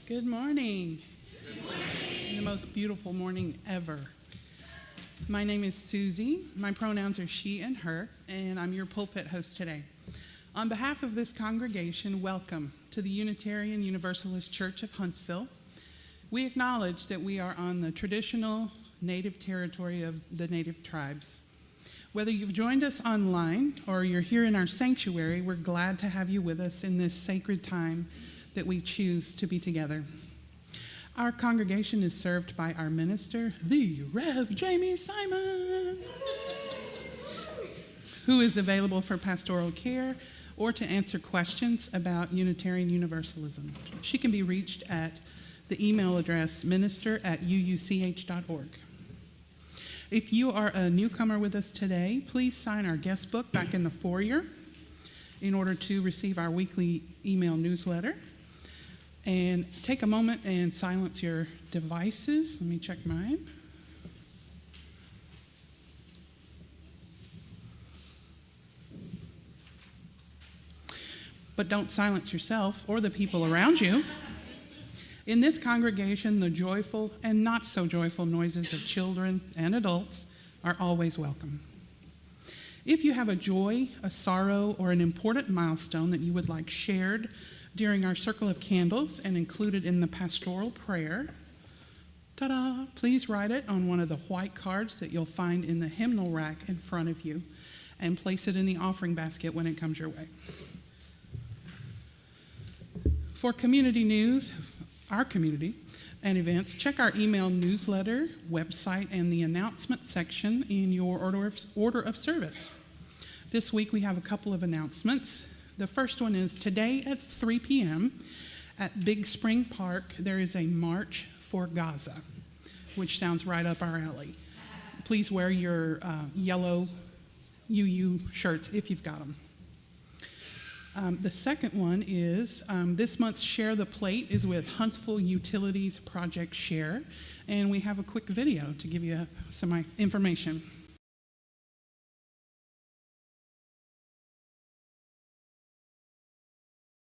Good morning. Good morning. The most beautiful morning ever. My name is Susie. My pronouns are she and her, and I'm your pulpit host today. On behalf of this congregation, welcome to the Unitarian Universalist Church of Huntsville. We acknowledge that we are on the traditional native territory of the native tribes. Whether you've joined us online or you're here in our sanctuary, we're glad to have you with us in this sacred time that we choose to be together. Our congregation is served by our minister, the Rev. Jamie Simon, who is available for pastoral care or to answer questions about Unitarian Universalism. She can be reached at the email address minister@uuch.org. If you are a newcomer with us today, please sign our guest book back in the foyer in order to receive our weekly email newsletter. And take a moment and silence your devices. Let me check mine. But don't silence yourself or the people around you. In this congregation, the joyful and not so joyful noises of children and adults are always welcome. If you have a joy, a sorrow, or an important milestone that you would like shared during our circle of candles and included in the pastoral prayer, ta-da, please write it on one of the white cards that you'll find in the hymnal rack in front of you and place it in the offering basket when it comes your way. For community news, our community and events, check our email newsletter, website, and the announcement section in your order of service. This week we have a couple of announcements. The first one is today at 3 p.m. at Big Spring Park, there is a March for Gaza, which sounds right up our alley. Please wear your yellow UU shirts if you've got them. The second one is this month's Share the Plate is with Huntsville Utilities Project Share, and we have a quick video to give you some information.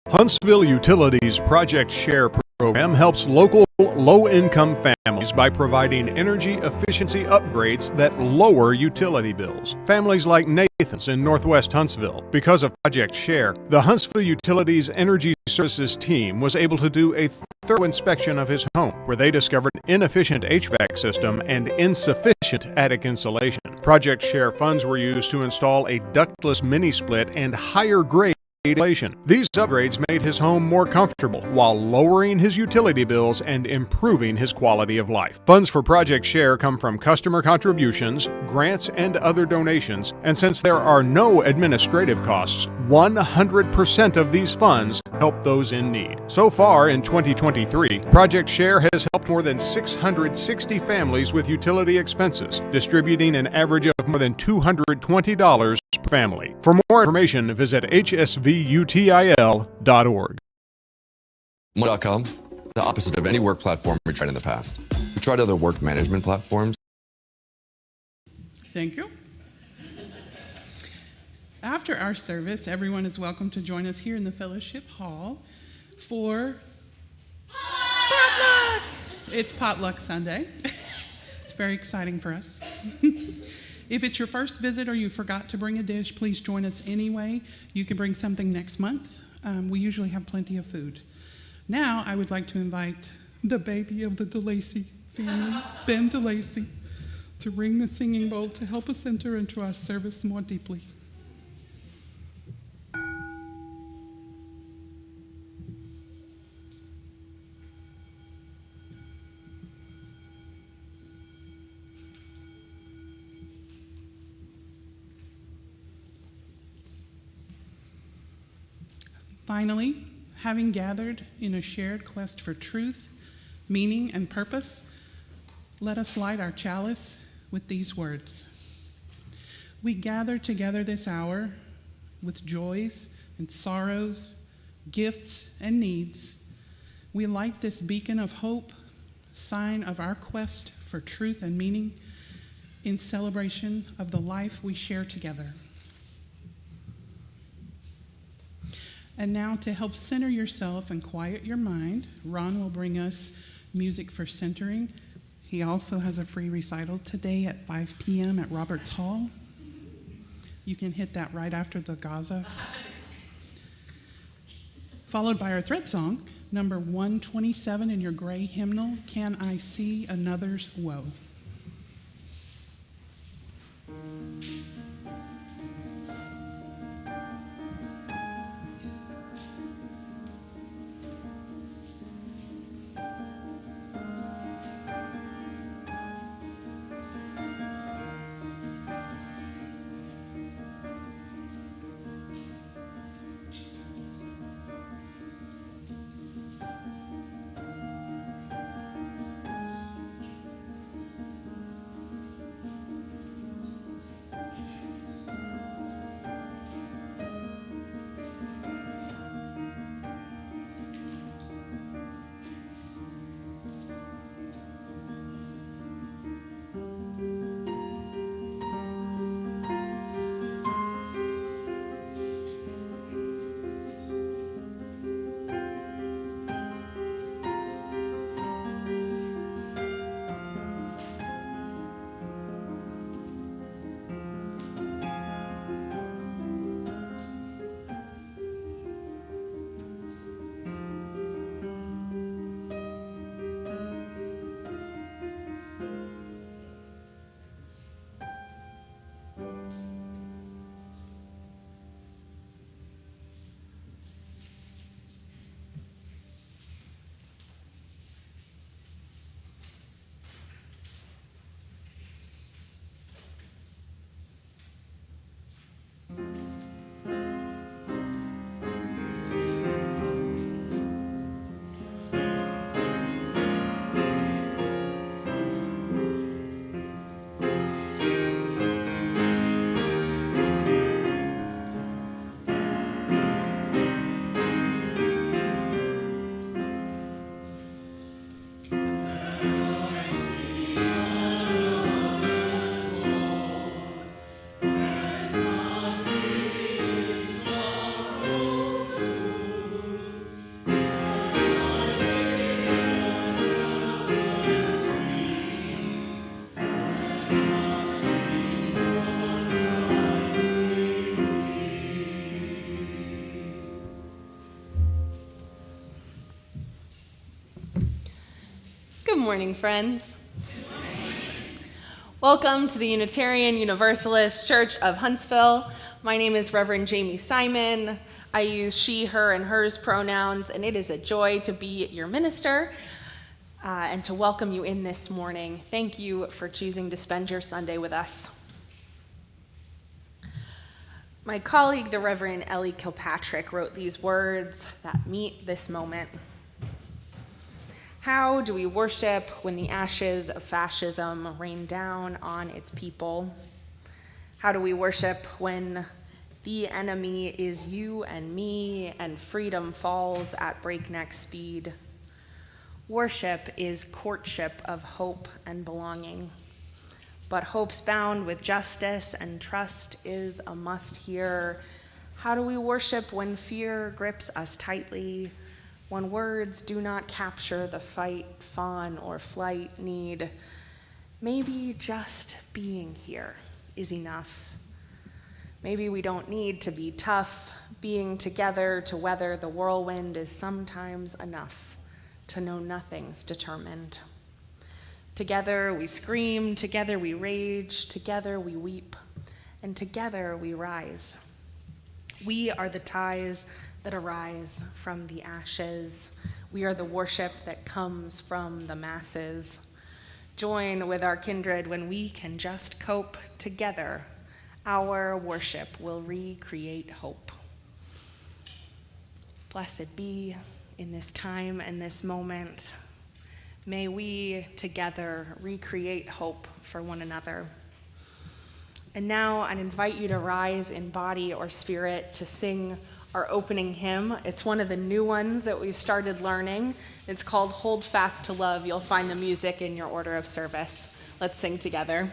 Huntsville Utilities Project Share program helps local low-income families by providing energy efficiency upgrades that lower utility bills. Families like Nathan's in Northwest Huntsville. Because of Project Share, the Huntsville Utilities Energy Services team was able to do a thorough inspection of his home, where they discovered inefficient HVAC system and insufficient attic insulation. Project Share funds were used to install a ductless mini-split and higher-grade insulation. These upgrades made his home more comfortable while lowering his utility bills and improving his quality of life. Funds for Project Share come from customer contributions, grants, and other donations, and since there are no administrative costs, 100% of these funds help those in need. So far in 2023, Project Share has helped more than 660 families with utility expenses, distributing an average of more than $220 per family. For more information, visit hsvutil.org. Mo.com, the opposite of any work platform we tried in the past. We tried other work management platforms. Thank you. After our service, everyone is welcome to join us here in the Fellowship Hall for potluck. It's Potluck Sunday. It's very exciting for us. If it's your first visit or you forgot to bring a dish, please join us anyway. You can bring something next month. We usually have plenty of food. Now, I would like to invite the baby of the DeLacy family, Ben DeLacy, to ring the singing bowl to help us enter into our service more deeply. Finally, having gathered in a shared quest for truth, meaning, and purpose, let us light our chalice with these words. We gather together this hour with joys and sorrows, gifts and needs. We light this beacon of hope, sign of our quest for truth and meaning, in celebration of the life we share together. And now to help center yourself and quiet your mind, Ron will bring us music for centering. He also has a free recital today at 5 p.m. at Roberts Hall. You can hit that right after the Gaza. Followed by our thread song, number 127 in your gray hymnal, Can I See Another's Woe? Good morning, friends. Welcome to the Unitarian Universalist Church of Huntsville. My name is Reverend Jamie Simon. I use she, her, and hers pronouns, and it is a joy to be your minister and to welcome you in this morning. Thank you for choosing to spend your Sunday with us. My colleague, the Reverend Ellie Kilpatrick, wrote these words that meet this moment. How do we worship when the ashes of fascism rain down on its people? How do we worship when the enemy is you and me and freedom falls at breakneck speed? Worship is courtship of hope and belonging, but hope's bound with justice and trust is a must here. How do we worship when fear grips us tightly? When words do not capture the fight, fawn, or flight need, maybe just being here is enough. Maybe we don't need to be tough. Being together to weather the whirlwind is sometimes enough to know nothing's determined. Together we scream, together we rage, together we weep, and together we rise. We are the ties that arise from the ashes. We are the worship that comes from the masses. Join with our kindred when we can just cope together. Our worship will recreate hope. Blessed be in this time and this moment. May we together recreate hope for one another. And now I'd invite you to rise in body or spirit to sing our opening hymn. It's one of the new ones that we've started learning. It's called Hold Fast to Love. You'll find the music in your order of service. Let's sing together.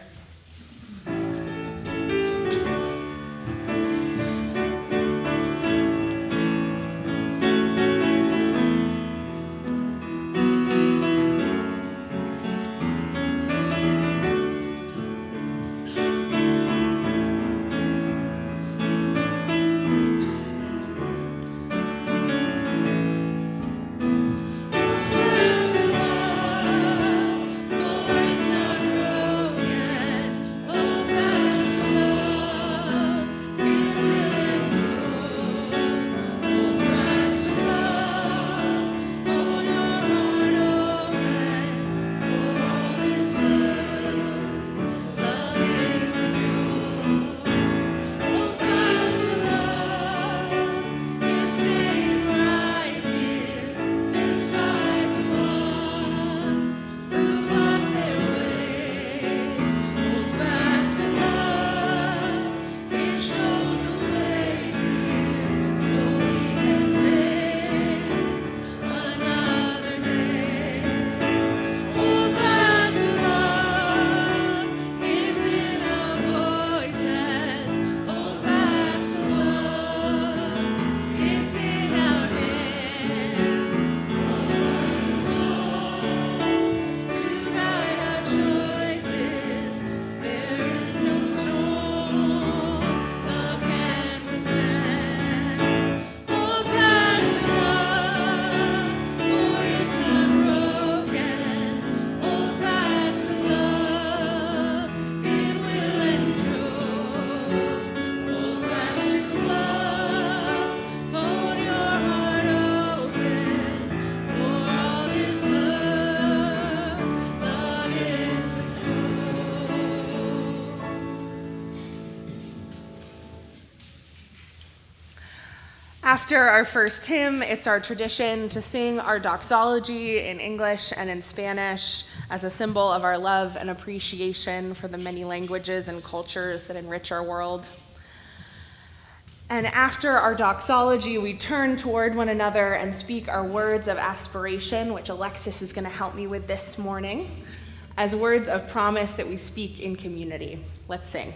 After our first hymn, it's our tradition to sing our doxology in English and in Spanish as a symbol of our love and appreciation for the many languages and cultures that enrich our world. And after our doxology, we turn toward one another and speak our words of aspiration, which Alexis is going to help me with this morning, as words of promise that we speak in community. Let's sing.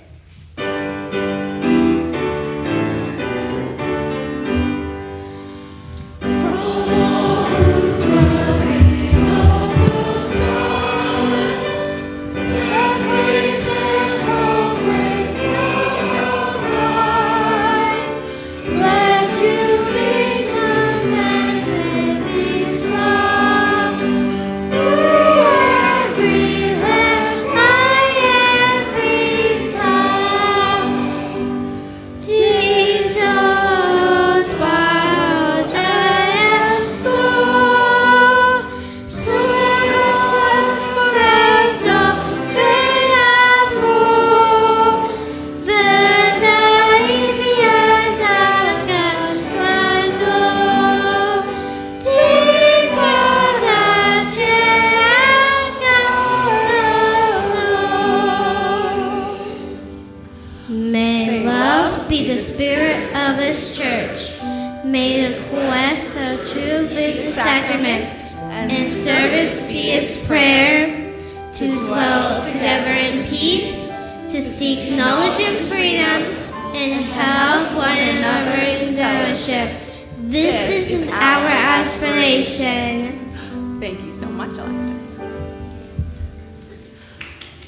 Thank you so much, Alexis.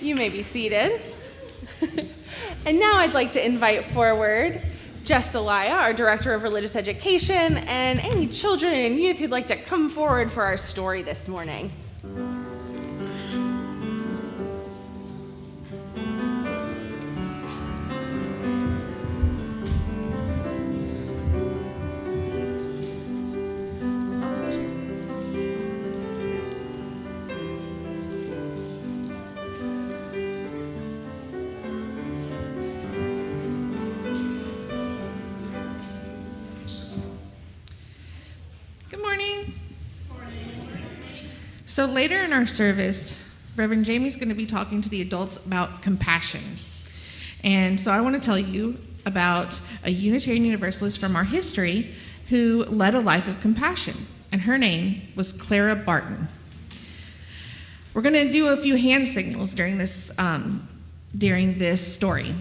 You may be seated. And now I'd like to invite forward Jess Delia, our Director of Religious Education, and any children and youth who'd like to come forward for our story this morning. So later in our service, Reverend Jamie's going to be talking to the adults about compassion. And so I want to tell you about a Unitarian Universalist from our history who led a life of compassion, and her name was Clara Barton. We're going to do a few hand signals during this story.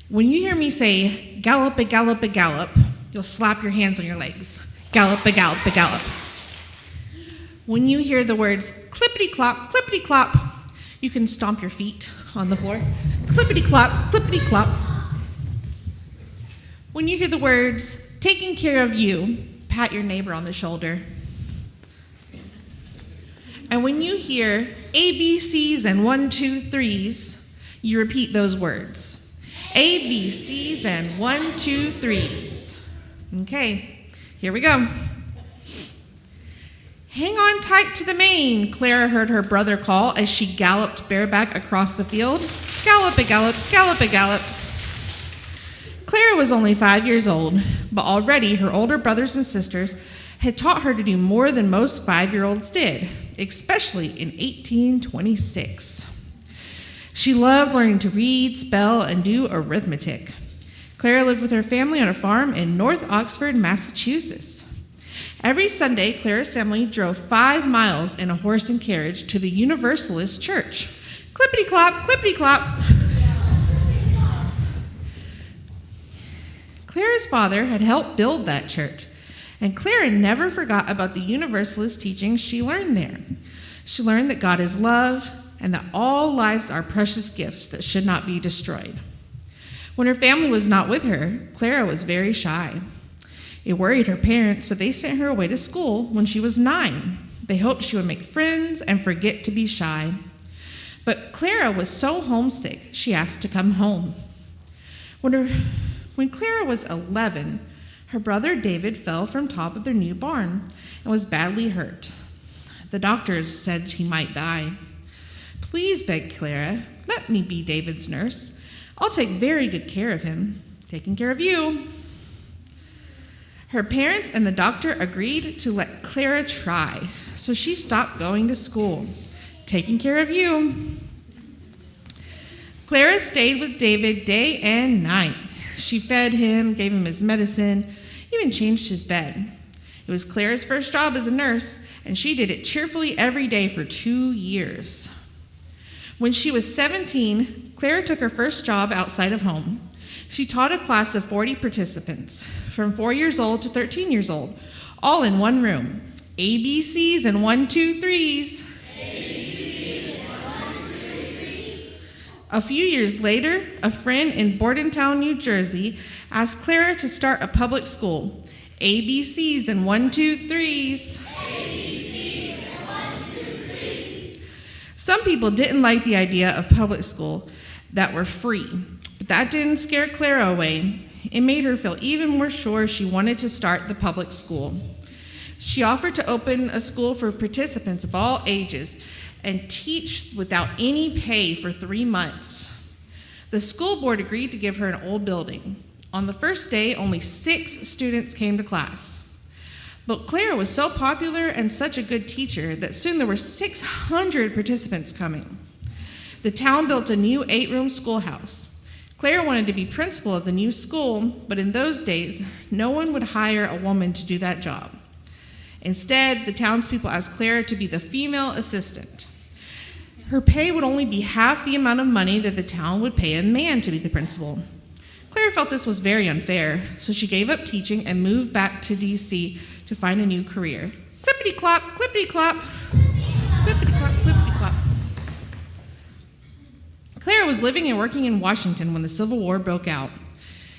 When you hear me say, gallop, a gallop, a gallop, you'll slap your hands on your legs. Gallop, a gallop, a gallop. When you hear the words clippity-clop, clippity-clop, you can stomp your feet on the floor. Clippity-clop, clippity-clop. When you hear the words taking care of you, pat your neighbor on the shoulder. And when you hear ABCs and 1, 2, 3s, you repeat those words. ABCs and 1, 2, 3s. Okay, here we go. Hang on tight to the mane, Clara heard her brother call as she galloped bareback across the field. Gallop a gallop, gallop a gallop. Clara was only 5 years old, but already her older brothers and sisters had taught her to do more than most 5-year-olds did, especially in 1826. She loved learning to read, spell, and do arithmetic. Clara lived with her family on a farm in North Oxford, Massachusetts. Every Sunday, Clara's family drove 5 miles in a horse and carriage to the Universalist church. Clippity-clop, clippity-clop. Clara's father had helped build that church, and Clara never forgot about the Universalist teachings she learned there. She learned that God is love and that all lives are precious gifts that should not be destroyed. When her family was not with her, Clara was very shy. It worried her parents, so they sent her away to school when she was 9. They hoped she would make friends and forget to be shy. But Clara was so homesick, she asked to come home. When Clara was 11, her brother David fell from top of their new barn and was badly hurt. The doctors said he might die. Please, begged Clara, let me be David's nurse. I'll take very good care of him, taking care of you. Her parents and the doctor agreed to let Clara try, so she stopped going to school. Taking care of you. Clara stayed with David day and night. She fed him, gave him his medicine, even changed his bed. It was Clara's first job as a nurse, and she did it cheerfully every day for 2 years. When she was 17, Clara took her first job outside of home. She taught a class of 40 participants, from 4 years old to 13 years old, all in one room. ABCs and 1, 2, 3s. A few years later, a friend in Bordentown, New Jersey, asked Clara to start a public school. ABCs and 1, 2, 3s. Some people didn't like the idea of public school that were free, but that didn't scare Clara away. It made her feel even more sure she wanted to start the public school. She offered to open a school for participants of all ages and teach without any pay for 3 months. The school board agreed to give her an old building. On the first day, only 6 students came to class. But Clara was so popular and such a good teacher that soon there were 600 participants coming. The town built a new 8-room schoolhouse. Clara wanted to be principal of the new school, but in those days, no one would hire a woman to do that job. Instead, the townspeople asked Clara to be the female assistant. Her pay would only be half the amount of money that the town would pay a man to be the principal. Clara felt this was very unfair, so she gave up teaching and moved back to D.C. to find a new career. Clippity-clop, clippity-clop, clippity-clop, clippity-clop. Clara was living and working in Washington when the Civil War broke out.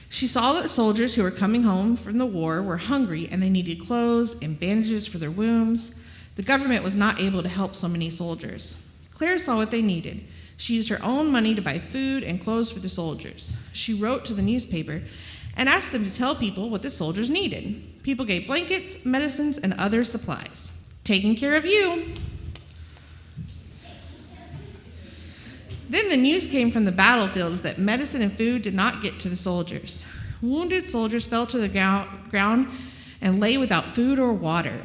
She saw that soldiers who were coming home from the war were hungry and they needed clothes and bandages for their wounds. The government was not able to help so many soldiers. Clara saw what they needed. She used her own money to buy food and clothes for the soldiers. She wrote to the newspaper and asked them to tell people what the soldiers needed. People gave blankets, medicines, and other supplies. Taking care of you. Then the news came from the battlefields that medicine and food did not get to the soldiers. Wounded soldiers fell to the ground and lay without food or water.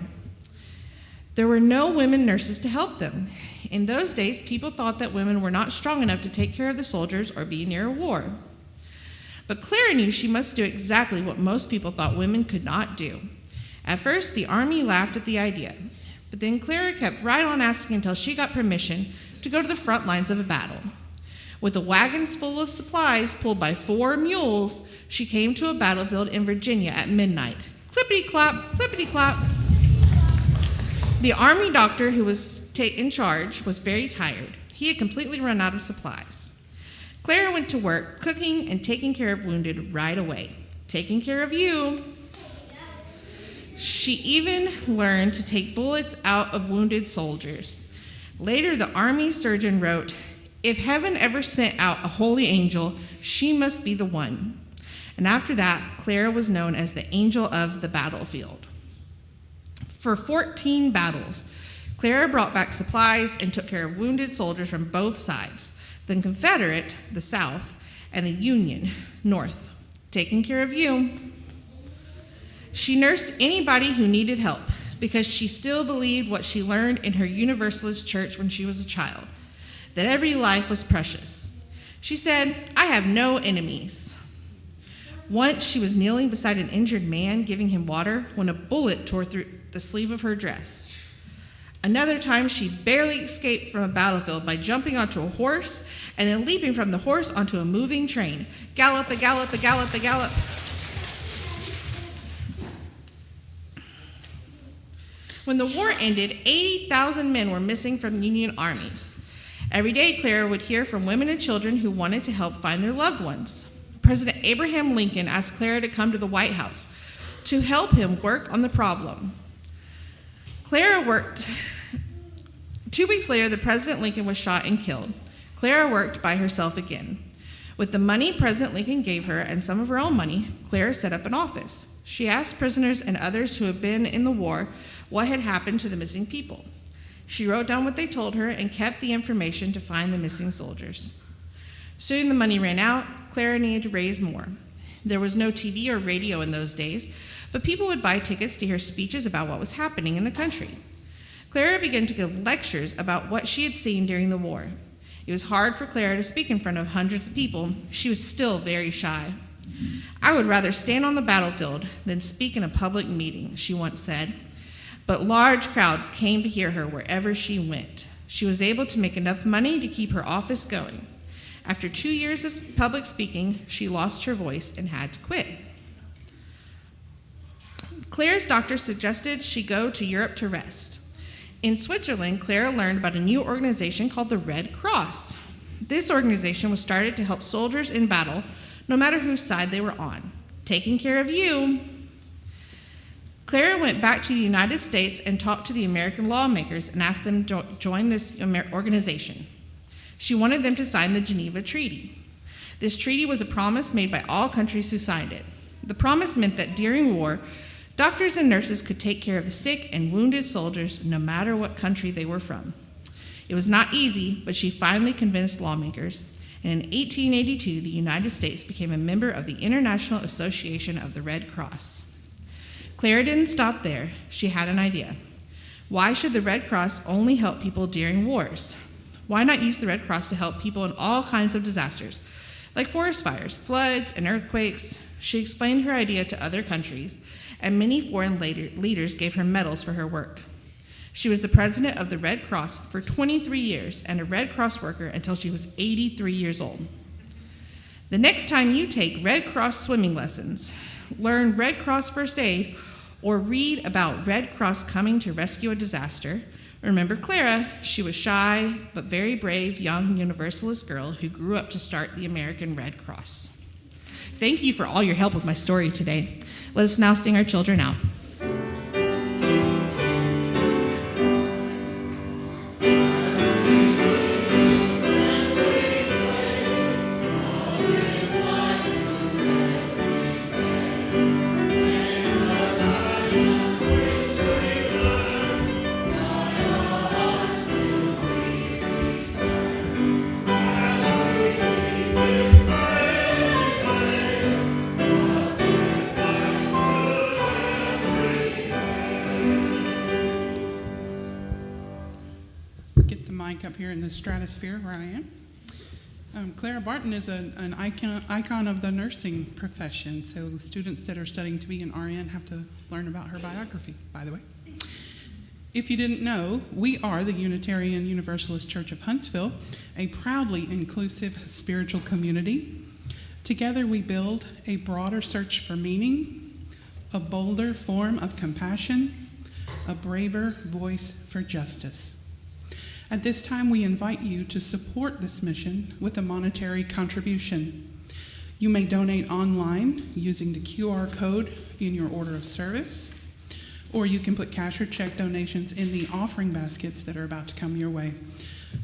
There were no women nurses to help them. In those days, people thought that women were not strong enough to take care of the soldiers or be near a war. But Clara knew she must do exactly what most people thought women could not do. At first, the army laughed at the idea, but then Clara kept right on asking until she got permission to go to the front lines of a battle. With the wagons full of supplies pulled by 4 mules, she came to a battlefield in Virginia at midnight. Clippity-clop, clippity-clop. The army doctor who was in charge was very tired. He had completely run out of supplies. Clara went to work, cooking and taking care of wounded right away. Taking care of you. She even learned to take bullets out of wounded soldiers. Later, the army surgeon wrote, "If heaven ever sent out a holy angel, she must be the one." And after that, Clara was known as the angel of the battlefield. For 14 battles, Clara brought back supplies and took care of wounded soldiers from both sides, the Confederate, the South, and the Union, North. Taking care of you. She nursed anybody who needed help because she still believed what she learned in her Universalist church when she was a child, that every life was precious. She said, "I have no enemies." Once she was kneeling beside an injured man, giving him water, when a bullet tore through the sleeve of her dress. Another time, she barely escaped from a battlefield by jumping onto a horse and then leaping from the horse onto a moving train. Gallop, a gallop, a gallop, a gallop. When the war ended, 80,000 men were missing from Union armies. Every day, Clara would hear from women and children who wanted to help find their loved ones. President Abraham Lincoln asked Clara to come to the White House to help him work on the problem. Clara worked. 2 weeks later, the President Lincoln was shot and killed. Clara worked by herself again. With the money President Lincoln gave her and some of her own money, Clara set up an office. She asked prisoners and others who had been in the war what had happened to the missing people. She wrote down what they told her and kept the information to find the missing soldiers. Soon the money ran out. Clara needed to raise more. There was no TV or radio in those days, but people would buy tickets to hear speeches about what was happening in the country. Clara began to give lectures about what she had seen during the war. It was hard for Clara to speak in front of hundreds of people. She was still very shy. "I would rather stand on the battlefield than speak in a public meeting," she once said. But large crowds came to hear her wherever she went. She was able to make enough money to keep her office going. After 2 years of public speaking, she lost her voice and had to quit. Clara's doctor suggested she go to Europe to rest. In Switzerland, Clara learned about a new organization called the Red Cross. This organization was started to help soldiers in battle, no matter whose side they were on. Taking care of you. Clara went back to the United States and talked to the American lawmakers and asked them to join this organization. She wanted them to sign the Geneva Treaty. This treaty was a promise made by all countries who signed it. The promise meant that during war, doctors and nurses could take care of the sick and wounded soldiers no matter what country they were from. It was not easy, but she finally convinced lawmakers, and in 1882, the United States became a member of the International Association of the Red Cross. Clara didn't stop there. She had an idea. Why should the Red Cross only help people during wars? Why not use the Red Cross to help people in all kinds of disasters, like forest fires, floods, and earthquakes? She explained her idea to other countries, and many foreign leaders gave her medals for her work. She was the president of the Red Cross for 23 years and a Red Cross worker until she was 83 years old. The next time you take Red Cross swimming lessons, learn Red Cross first aid, or read about Red Cross coming to rescue a disaster, remember Clara. She was shy but very brave young Universalist girl who grew up to start the American Red Cross. Thank you for all your help with my story today. Let us now sing our children out. Up here in the stratosphere where I am. Clara Barton is an icon of the nursing profession, so students that are studying to be an RN have to learn about her biography, by the way. If you didn't know, we are the Unitarian Universalist Church of Huntsville, a proudly inclusive spiritual community. Together we build a broader search for meaning, a bolder form of compassion, a braver voice for justice. At this time, we invite you to support this mission with a monetary contribution. You may donate online using the QR code in your order of service, or you can put cash or check donations in the offering baskets that are about to come your way.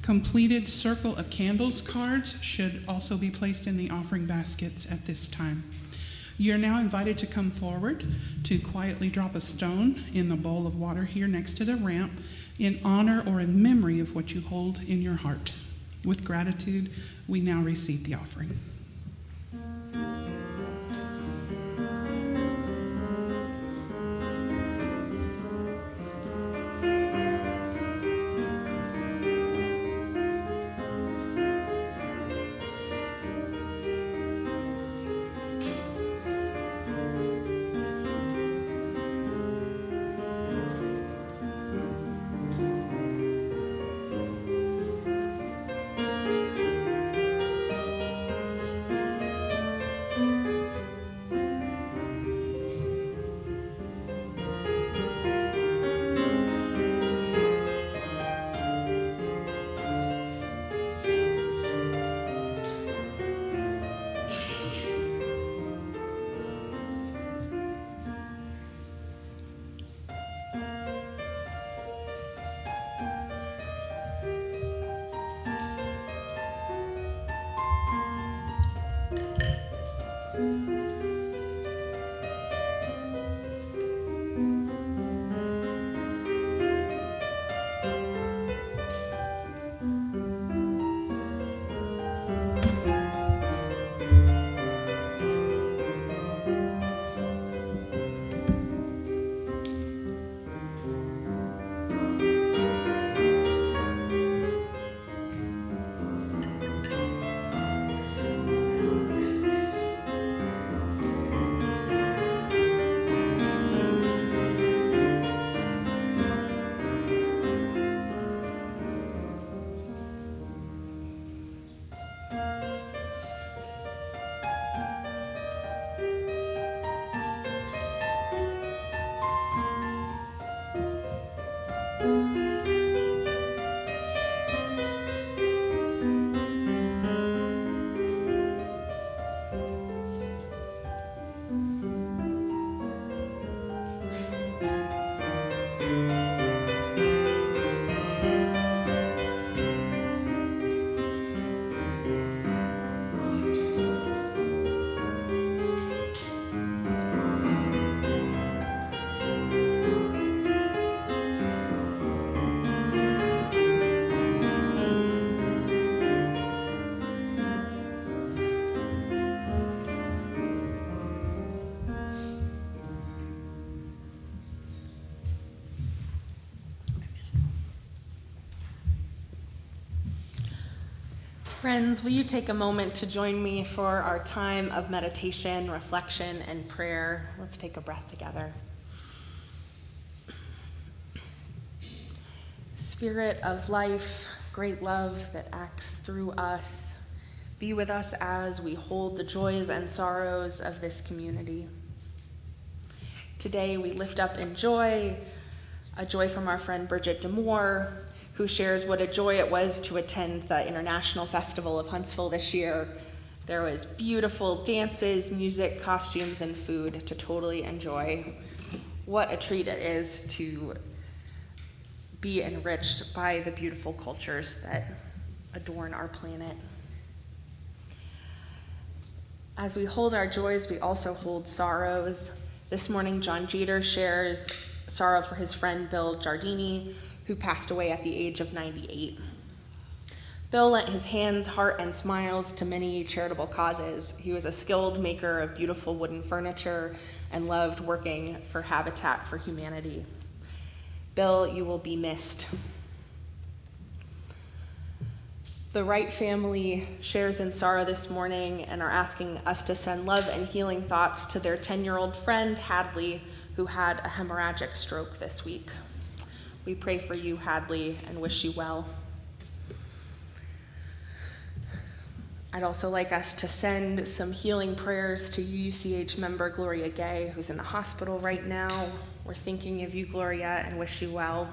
Completed Circle of Candles cards should also be placed in the offering baskets at this time. You're now invited to come forward to quietly drop a stone in the bowl of water here next to the ramp in honor or in memory of what you hold in your heart. With gratitude, we now receive the offering. Friends, will you take a moment to join me for our time of meditation, reflection, and prayer? Let's take a breath together. Spirit of life, great love that acts through us, be with us as we hold the joys and sorrows of this community. Today we lift up in joy, a joy from our friend Bridget Demore, who shares what a joy it was to attend the International Festival of Huntsville this year. There was beautiful dances, music, costumes, and food to totally enjoy. What a treat it is to be enriched by the beautiful cultures that adorn our planet. As we hold our joys, we also hold sorrows. This morning, John Jeter shares sorrow for his friend Bill Giardini, who passed away at the age of 98. Bill lent his hands, heart, and smiles to many charitable causes. He was a skilled maker of beautiful wooden furniture and loved working for Habitat for Humanity. Bill, you will be missed. The Wright family shares in sorrow this morning and are asking us to send love and healing thoughts to their 10-year-old friend, Hadley, who had a hemorrhagic stroke this week. We pray for you, Hadley, and wish you well. I'd also like us to send some healing prayers to UUCH member Gloria Gay, who's in the hospital right now. We're thinking of you, Gloria, and wish you well.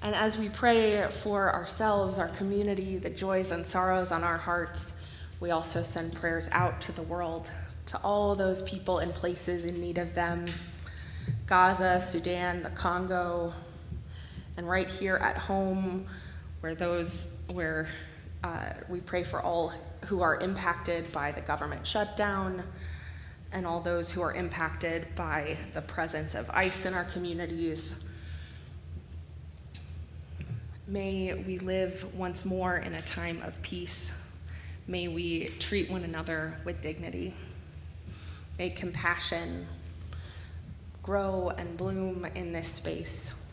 And as we pray for ourselves, our community, the joys and sorrows on our hearts, we also send prayers out to the world, to all those people and places in need of them. Gaza, Sudan, the Congo, and right here at home, where we pray for all who are impacted by the government shutdown and all those who are impacted by the presence of ICE in our communities. May we live once more in a time of peace. May we treat one another with dignity. May compassion grow and bloom in this space.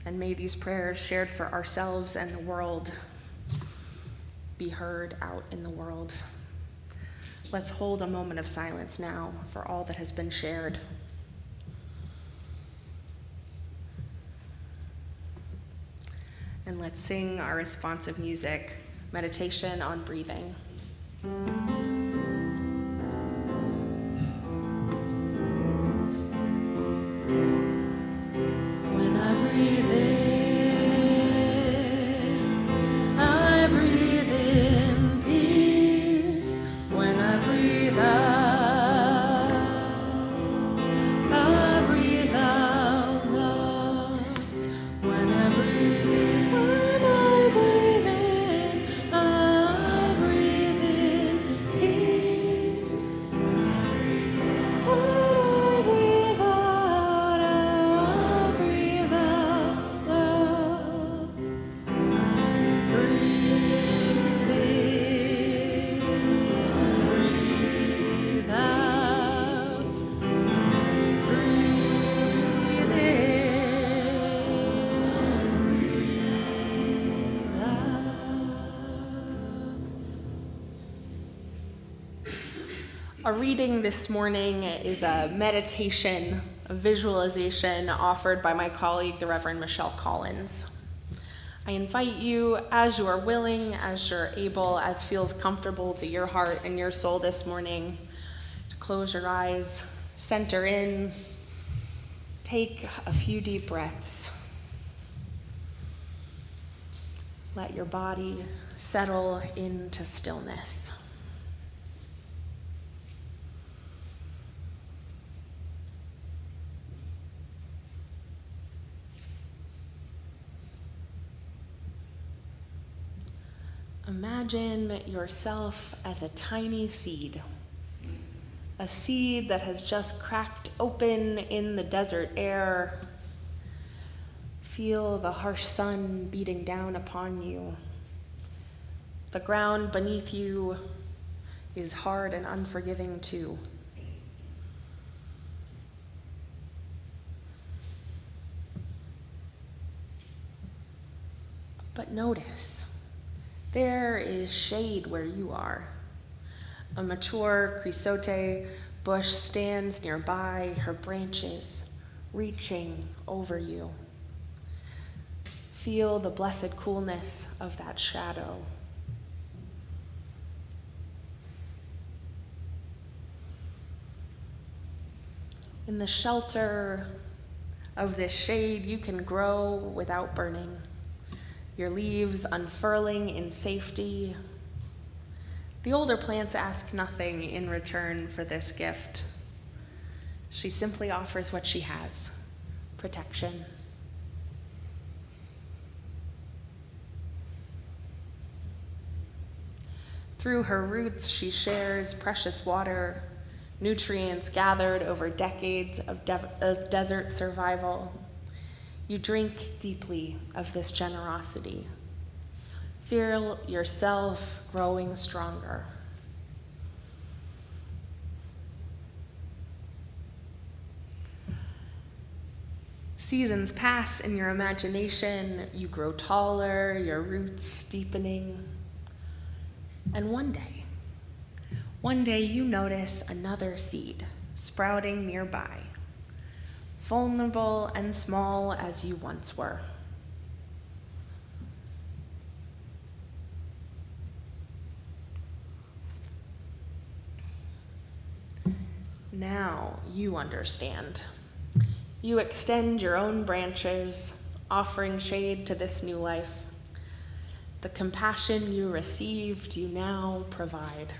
And may these prayers shared for ourselves and the world be heard out in the world. Let's hold a moment of silence now for all that has been shared. And let's sing our responsive music, meditation on breathing. When I breathe in, I breathe in peace. When I breathe out, I breathe out love. When I breathe in, I breathe in peace. When I breathe out, I breathe out love. Breathe in, breathe out. Breathe in, breathe out. Our reading this morning is a meditation, a visualization offered by my colleague, the Reverend Michelle Collins. I invite you, as you are willing, as you're able, as feels comfortable to your heart and your soul this morning, to close your eyes, center in, take a few deep breaths. Let your body settle into stillness. Imagine yourself as a tiny seed, a seed that has just cracked open in the desert air. Feel the harsh sun beating down upon you. The ground beneath you is hard and unforgiving too. But notice, there is shade where you are. A mature chrysote bush stands nearby, her branches reaching over you. Feel the blessed coolness of that shadow. In the shelter of this shade, you can grow without burning, your leaves unfurling in safety. The older plants ask nothing in return for this gift. She simply offers what she has, protection. Through her roots, she shares precious water, nutrients gathered over decades of desert survival. You drink deeply of this generosity. Feel yourself growing stronger. Seasons pass in your imagination. You grow taller, your roots deepening. And one day you notice another seed sprouting nearby, vulnerable and small as you once were. Now you understand. You extend your own branches, offering shade to this new life. The compassion you received, you now provide.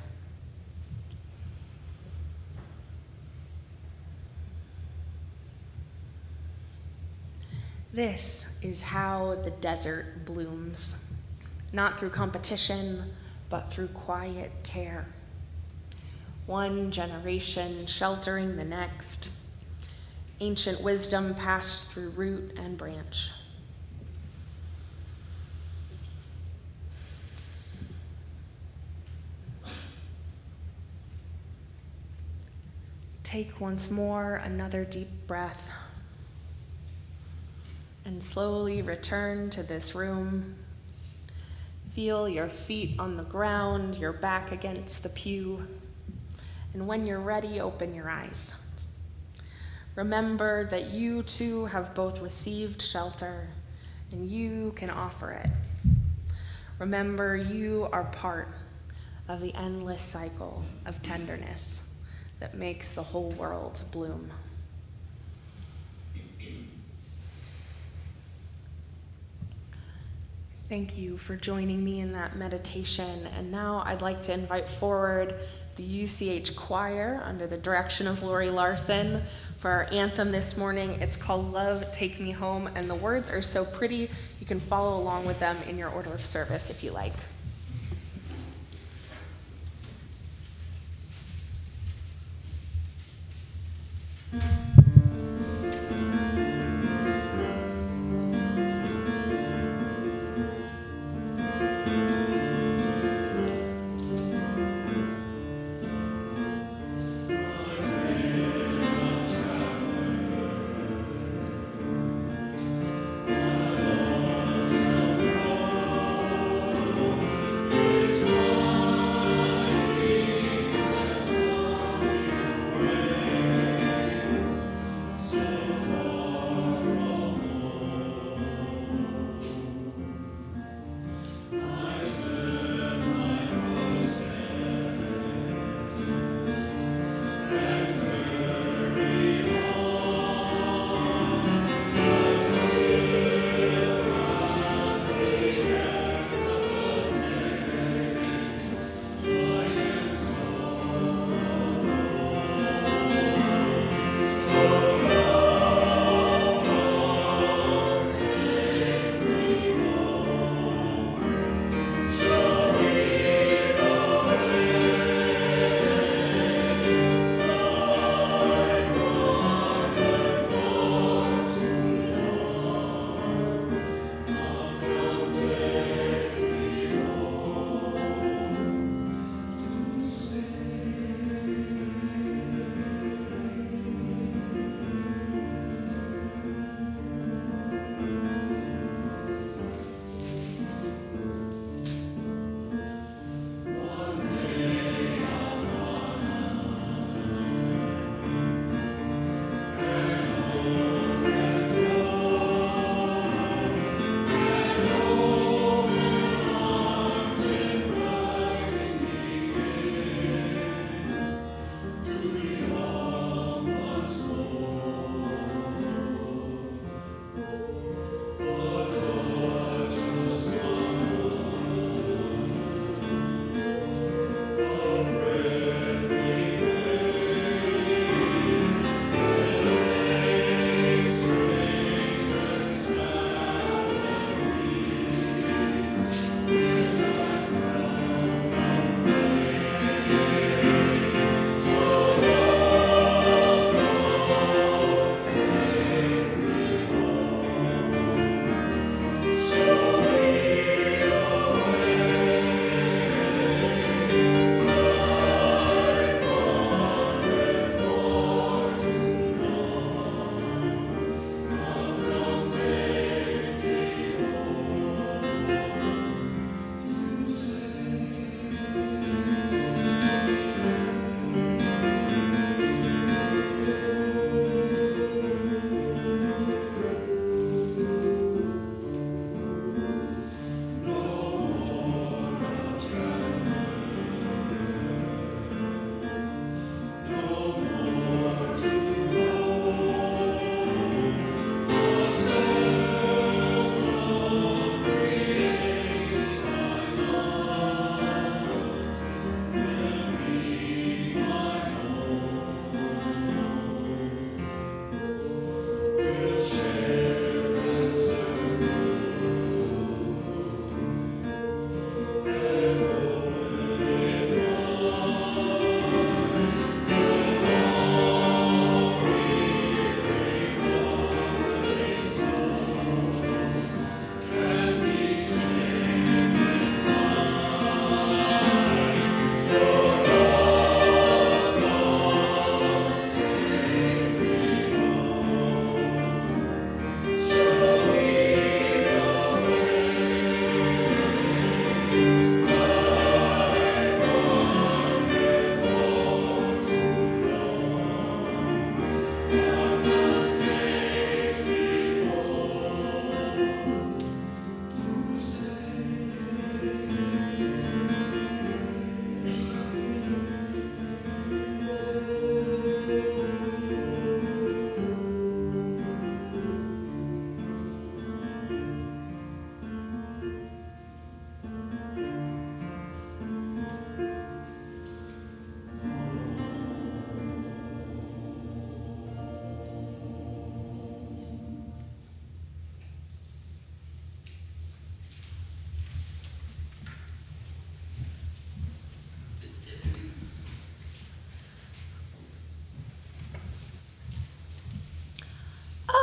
This is how the desert blooms, not through competition, but through quiet care. One generation sheltering the next, ancient wisdom passed through root and branch. Take once more another deep breath and slowly return to this room. Feel your feet on the ground, your back against the pew, and when you're ready, open your eyes. Remember that you too have both received shelter and you can offer it. Remember you are part of the endless cycle of tenderness that makes the whole world bloom. Thank you for joining me in that meditation. And now I'd like to invite forward the UUCH choir under the direction of Lori Larson for our anthem this morning. It's called Love, Take Me Home, and the words are so pretty you can follow along with them in your order of service if you like.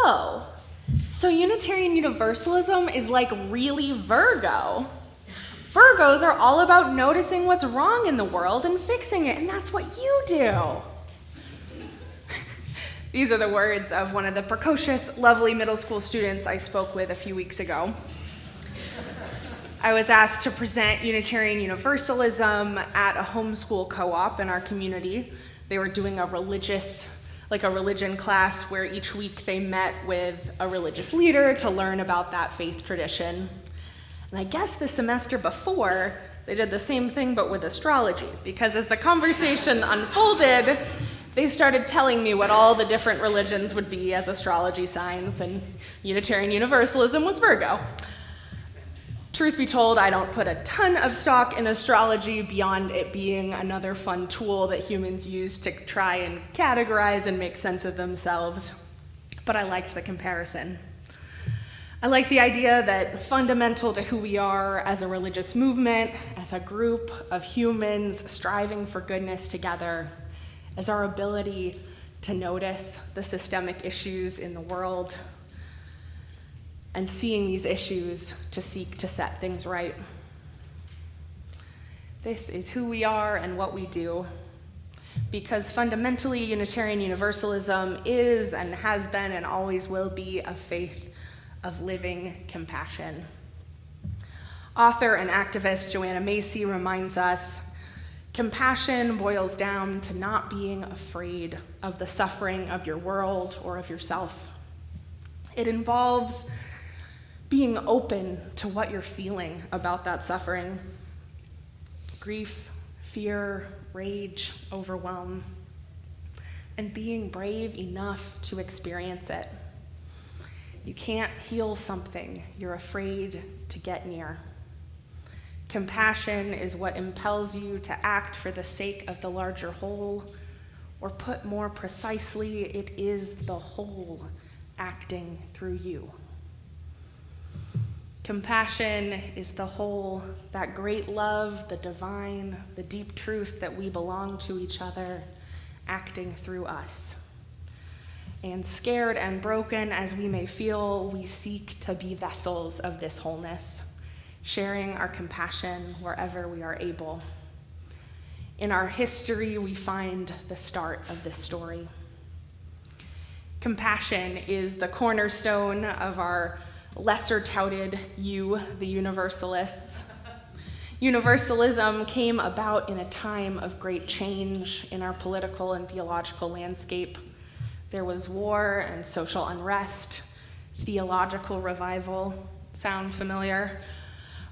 whoa, so Unitarian Universalism is like really Virgo. Virgos are all about noticing what's wrong in the world and fixing it, and that's what you do. These are the words of one of the precocious, lovely middle school students I spoke with a few weeks ago. I was asked to present Unitarian Universalism at a homeschool co-op in our community. They were doing a religion class where each week they met with a religious leader to learn about that faith tradition. And I guess the semester before, they did the same thing but with astrology, because as the conversation unfolded, they started telling me what all the different religions would be as astrology signs, and Unitarian Universalism was Virgo. Truth be told, I don't put a ton of stock in astrology beyond it being another fun tool that humans use to try and categorize and make sense of themselves, but I liked the comparison. I like the idea that fundamental to who we are as a religious movement, as a group of humans striving for goodness together, is our ability to notice the systemic issues in the world and seeing these issues to seek to set things right. This is who we are and what we do, because fundamentally Unitarian Universalism is and has been and always will be a faith of living compassion. Author and activist Joanna Macy reminds us, compassion boils down to not being afraid of the suffering of your world or of yourself. It involves being open to what you're feeling about that suffering. Grief, fear, rage, overwhelm, and being brave enough to experience it. You can't heal something you're afraid to get near. Compassion is what impels you to act for the sake of the larger whole, or put more precisely, it is the whole acting through you. Compassion is the whole, that great love, the divine, the deep truth that we belong to each other, acting through us. And scared and broken as we may feel, we seek to be vessels of this wholeness, sharing our compassion wherever we are able. In our history, we find the start of this story. Compassion is the cornerstone of our lesser touted the Universalists. Universalism came about in a time of great change in our political and theological landscape. There was war and social unrest, theological revival, sound familiar?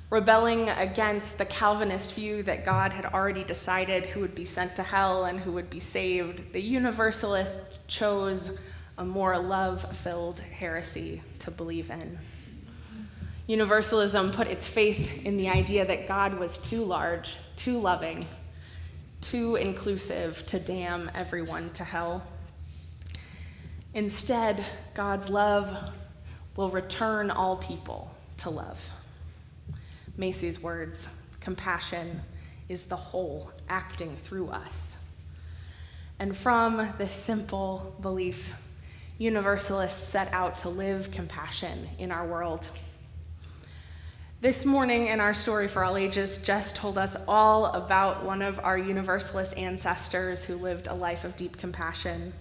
Rebelling against the Calvinist view that God had already decided who would be sent to hell and who would be saved, the Universalists chose a more love-filled heresy to believe in. Universalism put its faith in the idea that God was too large, too loving, too inclusive to damn everyone to hell. Instead, God's love will return all people to love. Macy's words, compassion is the whole acting through us. And from this simple belief, Universalists set out to live compassion in our world. This morning in our Story for All Ages, Jess told us all about one of our Universalist ancestors who lived a life of deep compassion.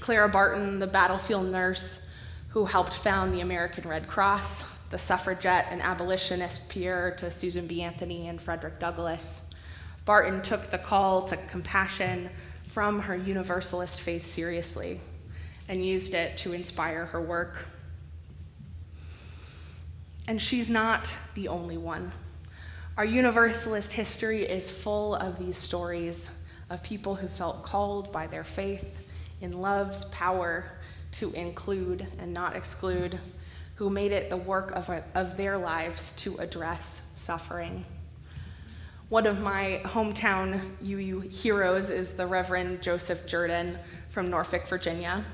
Clara Barton, the battlefield nurse who helped found the American Red Cross, the suffragette and abolitionist peer to Susan B. Anthony and Frederick Douglass. Barton took the call to compassion from her Universalist faith seriously and used it to inspire her work. And she's not the only one. Our Universalist history is full of these stories of people who felt called by their faith in love's power to include and not exclude, who made it the work of their lives to address suffering. One of my hometown UU heroes is the Reverend Joseph Jordan from Norfolk, Virginia.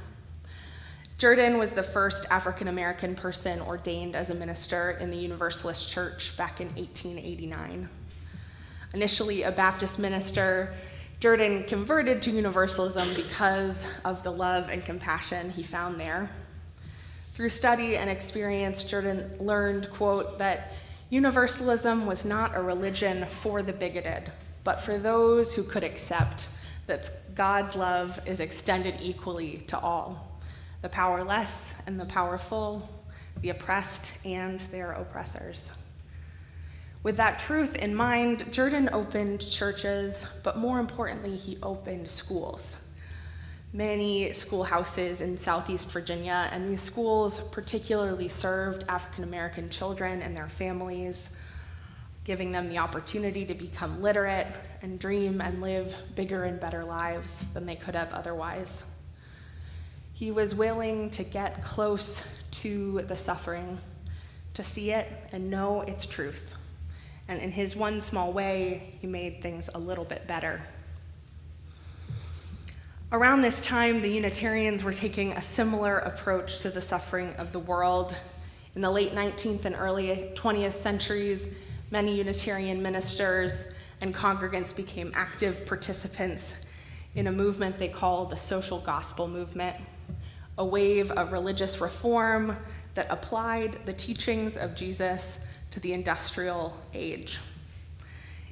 Jordan was the first African-American person ordained as a minister in the Universalist Church back in 1889. Initially a Baptist minister, Jordan converted to Universalism because of the love and compassion he found there. Through study and experience, Jordan learned, quote, that universalism was not a religion for the bigoted, but for those who could accept that God's love is extended equally to all, the powerless and the powerful, the oppressed and their oppressors. With that truth in mind, Jordan opened churches, but more importantly, he opened schools. Many schoolhouses in Southeast Virginia, and these schools particularly served African American children and their families, giving them the opportunity to become literate and dream and live bigger and better lives than they could have otherwise. He was willing to get close to the suffering, to see it and know its truth. And in his one small way, he made things a little bit better. Around this time, the Unitarians were taking a similar approach to the suffering of the world. In the late 19th and early 20th centuries, many Unitarian ministers and congregants became active participants in a movement they called the social gospel movement, a wave of religious reform that applied the teachings of Jesus to the industrial age.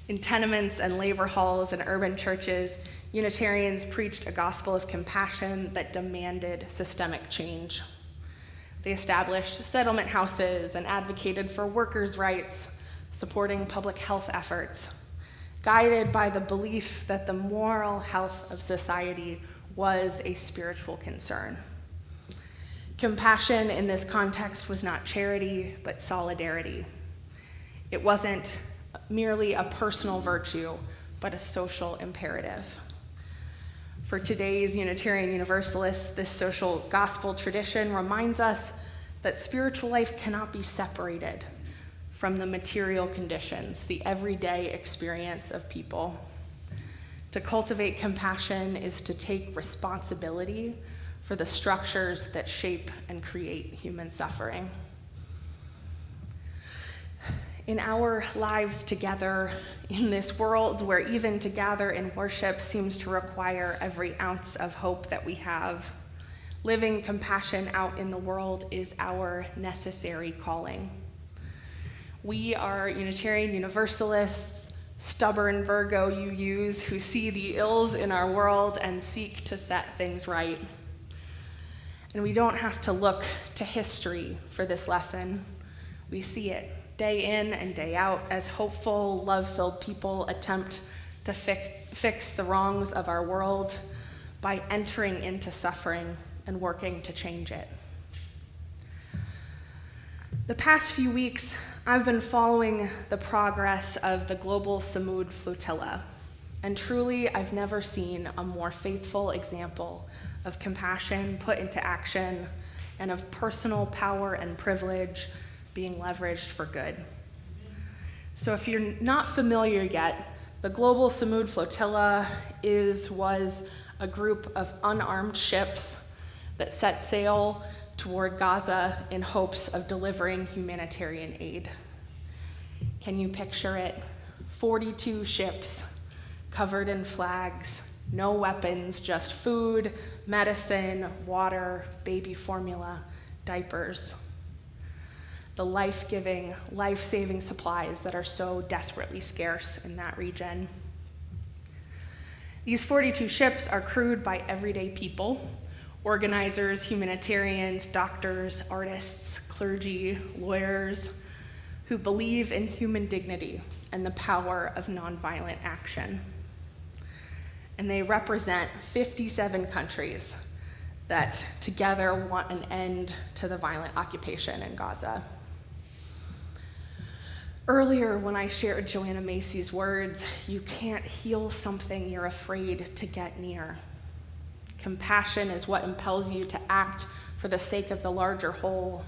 In tenements and labor halls and urban churches, Unitarians preached a gospel of compassion that demanded systemic change. They established settlement houses and advocated for workers' rights, supporting public health efforts, guided by the belief that the moral health of society was a spiritual concern. Compassion in this context was not charity, but solidarity. It wasn't merely a personal virtue, but a social imperative. For today's Unitarian Universalists, this social gospel tradition reminds us that spiritual life cannot be separated from the material conditions, the everyday experience of people. To cultivate compassion is to take responsibility for the structures that shape and create human suffering. In our lives together, in this world where even to gather in worship seems to require every ounce of hope that we have, living compassion out in the world is our necessary calling. We are Unitarian Universalists, stubborn Virgo UUs who see the ills in our world and seek to set things right. And we don't have to look to history for this lesson. We see it day in and day out as hopeful, love-filled people attempt to fix the wrongs of our world by entering into suffering and working to change it. The past few weeks, I've been following the progress of the global Samud flotilla, and truly I've never seen a more faithful example of compassion put into action and of personal power and privilege being leveraged for good. So if you're not familiar yet, the global Samud flotilla was a group of unarmed ships that set sail toward Gaza in hopes of delivering humanitarian aid. Can you picture it? 42 ships covered in flags, no weapons, just food, medicine, water, baby formula, diapers. The life-giving, life-saving supplies that are so desperately scarce in that region. These 42 ships are crewed by everyday people, organizers, humanitarians, doctors, artists, clergy, lawyers, who believe in human dignity and the power of nonviolent action. And they represent 57 countries that together want an end to the violent occupation in Gaza. Earlier, when I shared Joanna Macy's words, you can't heal something you're afraid to get near. Compassion is what impels you to act for the sake of the larger whole,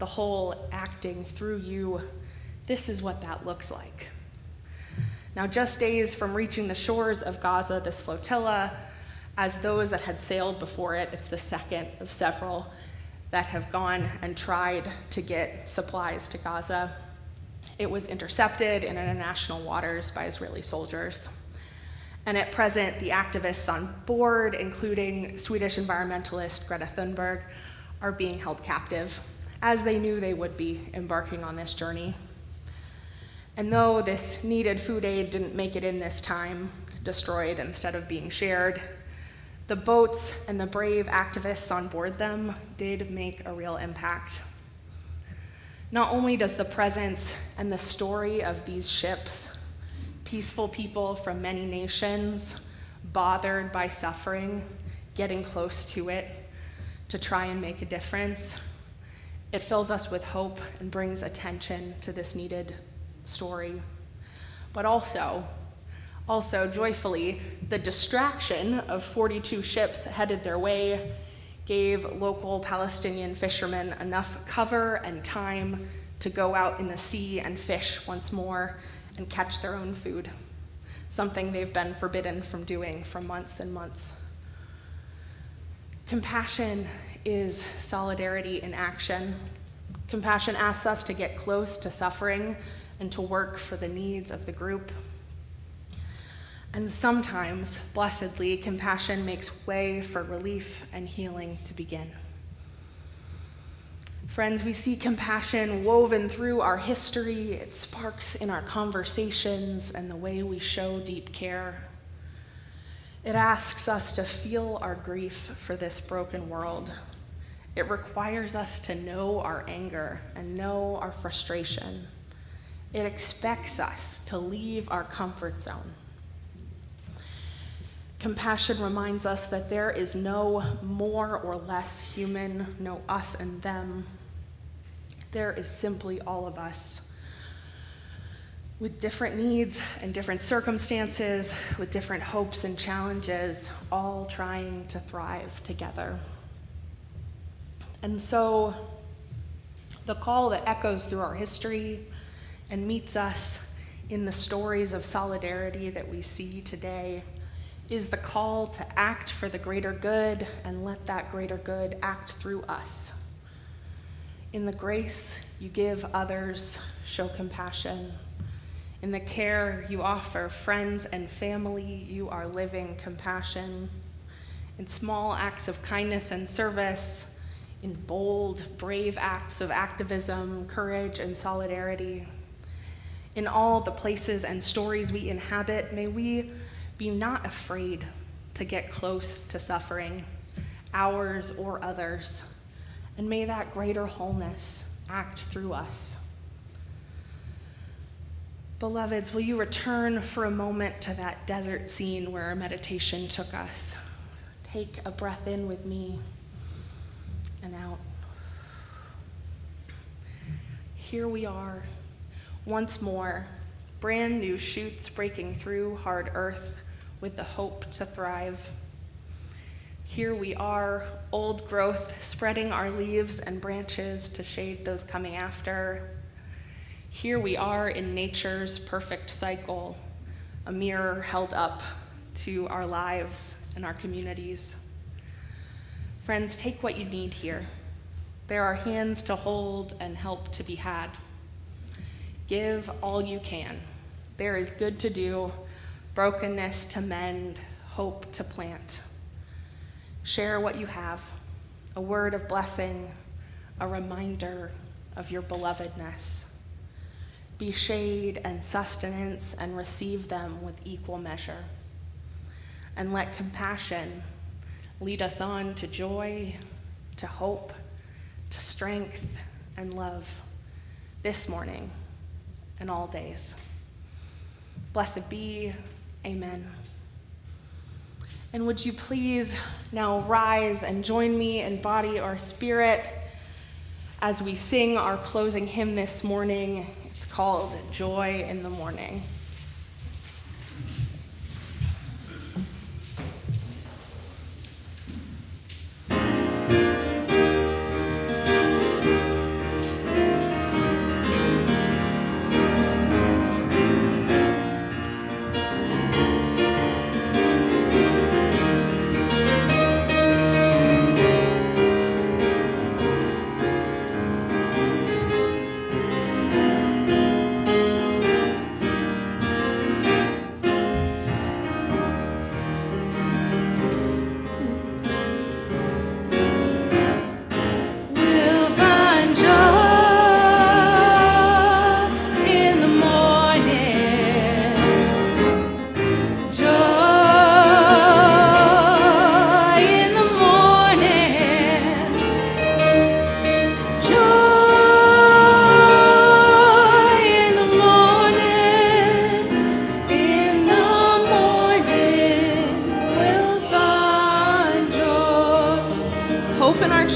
the whole acting through you. This is what that looks like. Now, just days from reaching the shores of Gaza, this flotilla, as those that had sailed before it, it's the second of several that have gone and tried to get supplies to Gaza. It was intercepted in international waters by Israeli soldiers. And at present, the activists on board, including Swedish environmentalist Greta Thunberg, are being held captive, as they knew they would be embarking on this journey. And though this needed food aid didn't make it in this time, destroyed instead of being shared, the boats and the brave activists on board them did make a real impact. Not only does the presence and the story of these ships, peaceful people from many nations, bothered by suffering, getting close to it to try and make a difference, it fills us with hope and brings attention to this needed story. But also joyfully, the distraction of 42 ships headed their way gave local Palestinian fishermen enough cover and time to go out in the sea and fish once more and catch their own food, something they've been forbidden from doing for months and months. Compassion is solidarity in action. Compassion asks us to get close to suffering and to work for the needs of the group. And sometimes, blessedly, compassion makes way for relief and healing to begin. Friends, we see compassion woven through our history. It sparks in our conversations and the way we show deep care. It asks us to feel our grief for this broken world. It requires us to know our anger and know our frustration. It expects us to leave our comfort zone. Compassion reminds us that there is no more or less human, no us and them. There is simply all of us, with different needs and different circumstances, with different hopes and challenges, all trying to thrive together. And so, the call that echoes through our history and meets us in the stories of solidarity that we see today is the call to act for the greater good and let that greater good act through us. In the grace you give others, show compassion. In the care you offer friends and family, you are living compassion. In small acts of kindness and service, in bold, brave acts of activism, courage, and solidarity. In all the places and stories we inhabit, may we be not afraid to get close to suffering, ours or others, and may that greater wholeness act through us. Beloveds, will you return for a moment to that desert scene where our meditation took us? Take a breath in with me and out. Here we are, once more, brand new shoots breaking through hard earth with the hope to thrive. Here we are, old growth, spreading our leaves and branches to shade those coming after. Here we are in nature's perfect cycle, a mirror held up to our lives and our communities. Friends, take what you need here. There are hands to hold and help to be had. Give all you can. There is good to do, brokenness to mend, hope to plant. Share what you have, a word of blessing, a reminder of your belovedness. Be shade and sustenance and receive them with equal measure. And let compassion lead us on to joy, to hope, to strength and love this morning and all days. Blessed be, amen. And would you please now rise and join me in body or spirit as we sing our closing hymn this morning. It's called Joy in the Morning.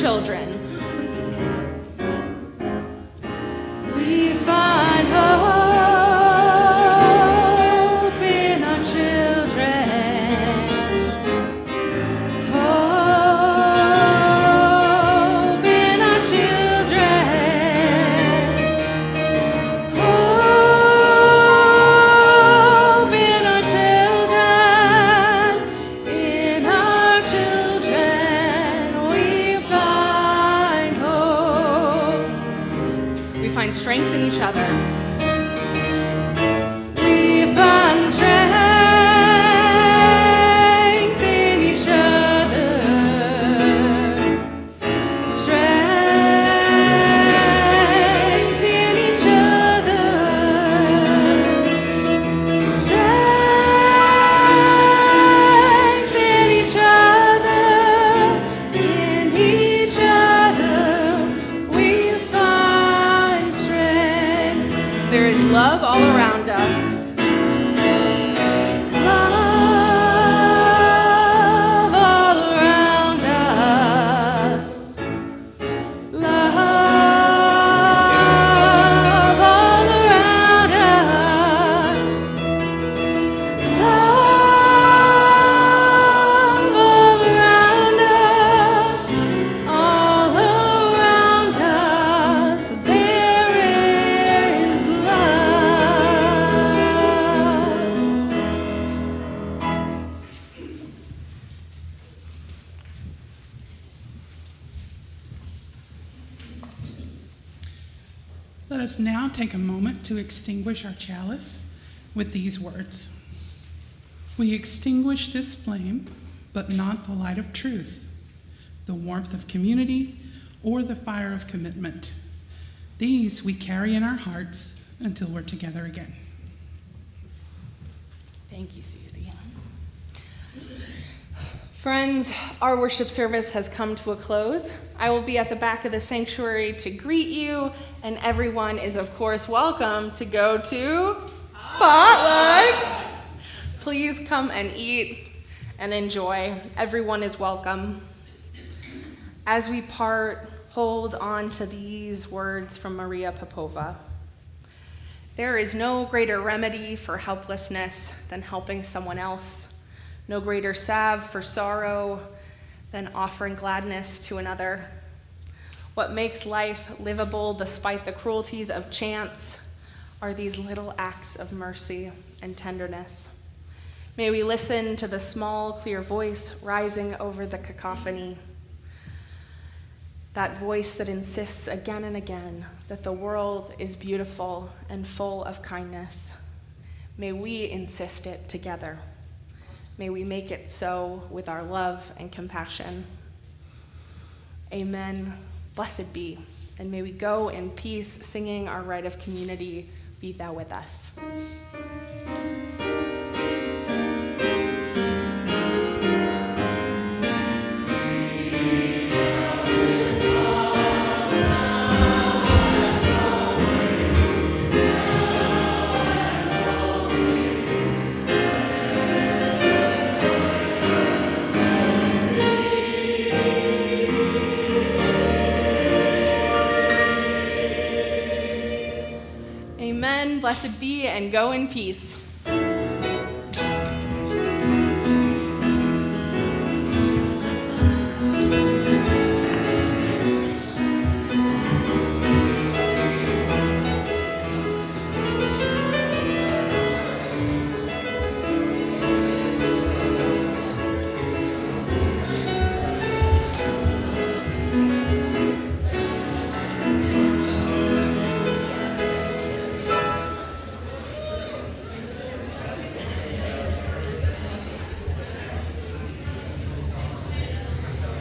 children. We find hope in our children. Hope in our children. Hope in our children. In our children we find hope. We find strength in each other. We find strength in each other. Strength in each other. Strength in each other. In each other we find strength. There is love all around us. Love all around us. Love all around us. Love all around us. All around us there is love. Let us now take a moment to extinguish our chalice with these words. We extinguish this flame, but not the light of truth, the warmth of community, or the fire of commitment. These we carry in our hearts until we're together again. Thank you, Susie. Friends, our worship service has come to a close. I will be at the back of the sanctuary to greet you, and everyone is, of course, welcome to go to potluck. Please come and eat and enjoy. Everyone is welcome. As we part, hold on to these words from Maria Popova. There is no greater remedy for helplessness than helping someone else. No greater salve for sorrow than offering gladness to another. What makes life livable despite the cruelties of chance are these little acts of mercy and tenderness. May we listen to the small, clear voice rising over the cacophony. That voice that insists again and again that the world is beautiful and full of kindness. May we insist it together. May we make it so with our love and compassion. Amen. Blessed be. And may we go in peace, singing our rite of community, Be Thou With Us. Amen. Blessed be, and go in peace.